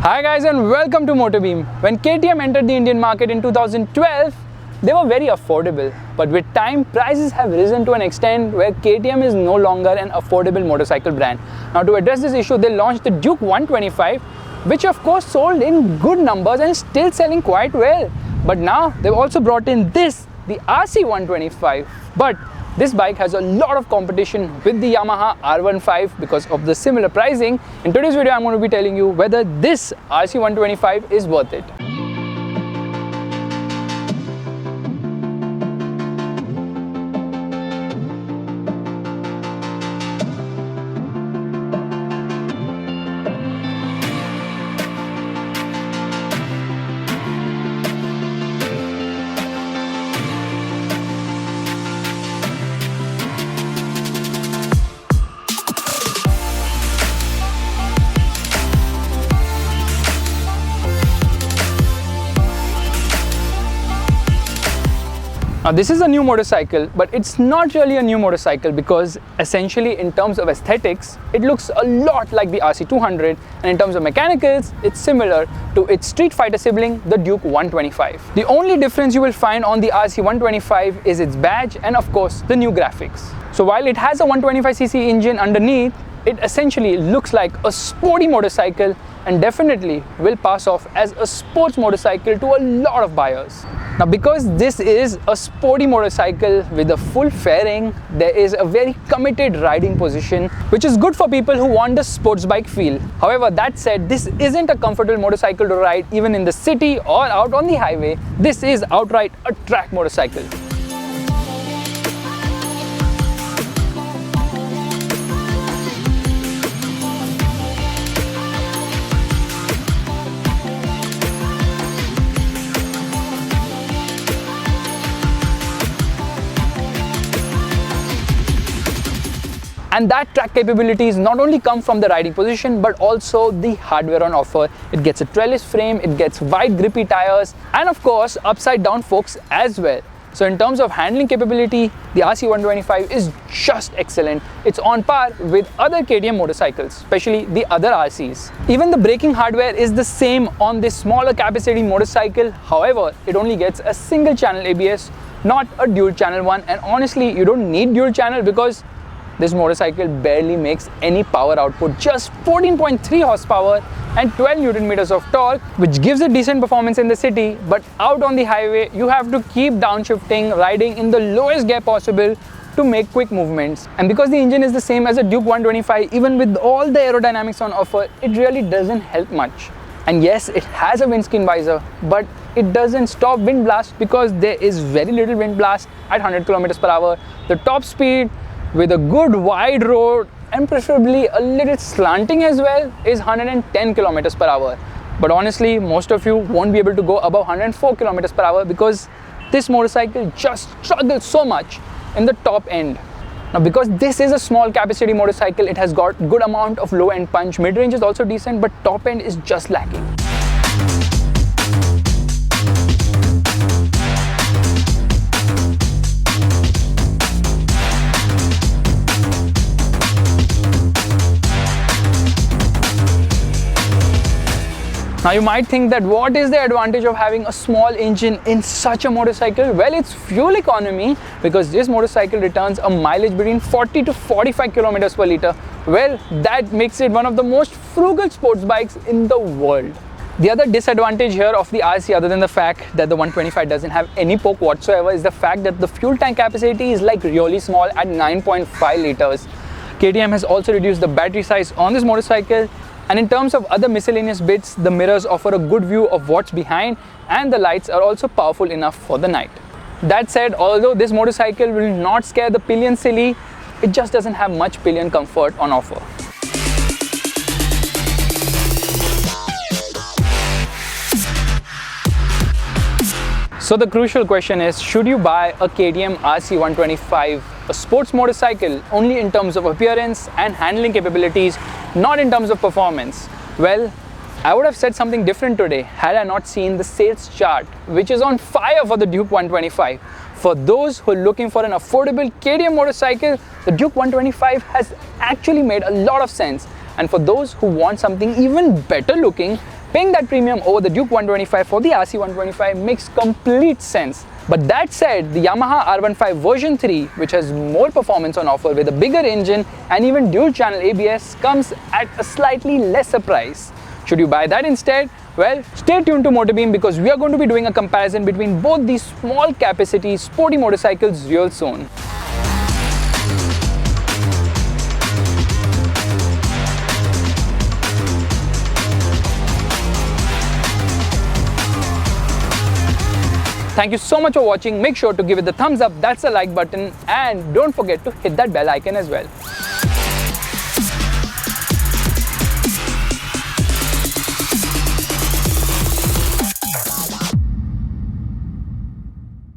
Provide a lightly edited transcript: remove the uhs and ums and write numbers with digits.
Hi guys and welcome to MotorBeam. When KTM entered the Indian market in 2012, they were very affordable. But with time, prices have risen to an extent where KTM is no longer an affordable motorcycle brand. Now to address this issue, they launched the Duke 125, which of course sold in good numbers and still selling quite well. But now they've also brought in this, the RC 125. But this bike has a lot of competition with the Yamaha R15 because of the similar pricing. In today's video, I'm going to be telling you whether this RC 125 is worth it. Now this is a new motorcycle, but it's not really a new motorcycle because essentially in terms of aesthetics, it looks a lot like the RC200, and in terms of mechanicals, it's similar to its Street Fighter sibling, the Duke 125. The only difference you will find on the RC 125 is its badge and of course the new graphics. So while it has a 125cc engine underneath, it essentially looks like a sporty motorcycle and definitely will pass off as a sports motorcycle to a lot of buyers. Now because this is a sporty motorcycle with a full fairing, there is a very committed riding position which is good for people who want the sports bike feel. However, that said, this isn't a comfortable motorcycle to ride even in the city or out on the highway. This is outright a track motorcycle. And that track capabilities not only come from the riding position but also the hardware on offer. It gets a trellis frame, it gets wide grippy tires, and of course upside down forks as well. So in terms of handling capability, the RC 125 is just excellent. It's on par with other KTM motorcycles, especially the other RCs. Even the braking hardware is the same on this smaller capacity motorcycle. However, it only gets a single channel ABS, not a dual channel one. And honestly, you don't need dual channel because this motorcycle barely makes any power output, just 14.3 horsepower and 12 Newton meters of torque, which gives it decent performance in the city. But out on the highway, you have to keep downshifting, riding in the lowest gear possible to make quick movements. And because the engine is the same as a Duke 125, even with all the aerodynamics on offer, it really doesn't help much. And yes, it has a windscreen visor, but it doesn't stop wind blast because there is very little wind blast at 100 kilometers per hour. The top speed with a good wide road and preferably a little slanting as well is 110 kilometers per hour. But honestly, most of you won't be able to go above 104 kilometers per hour because this motorcycle just struggles so much in the top end. Now because this is a small capacity motorcycle, it has got good amount of low end punch. Mid-range is also decent, but top end is just lacking. Now you might think that what is the advantage of having a small engine in such a motorcycle? Well, it's fuel economy because this motorcycle returns a mileage between 40 to 45 kilometers per liter. Well, that makes it one of the most frugal sports bikes in the world. The other disadvantage here of the RC, other than the fact that the 125 doesn't have any poke whatsoever, is the fact that the fuel tank capacity is like really small at 9.5 liters. KTM has also reduced the battery size on this motorcycle. And in terms of other miscellaneous bits, the mirrors offer a good view of what's behind, and the lights are also powerful enough for the night. That said, although this motorcycle will not scare the pillion silly, it just doesn't have much pillion comfort on offer. So the crucial question is, should you buy a KTM RC 125, a sports motorcycle, only in terms of appearance and handling capabilities, not in terms of performance? Well, I would have said something different today had I not seen the sales chart, which is on fire for the Duke 125. For those who are looking for an affordable KTM motorcycle, the Duke 125 has actually made a lot of sense. And for those who want something even better looking, paying that premium over the Duke 125 for the RC 125 makes complete sense. But that said, the Yamaha R15 version 3, which has more performance on offer with a bigger engine and even dual channel ABS, comes at a slightly lesser price. Should you buy that instead? Well, stay tuned to MotorBeam because we are going to be doing a comparison between both these small capacity sporty motorcycles real soon. Thank you so much for watching. Make sure to give it the thumbs up, that's the like button, and don't forget to hit that bell icon as well.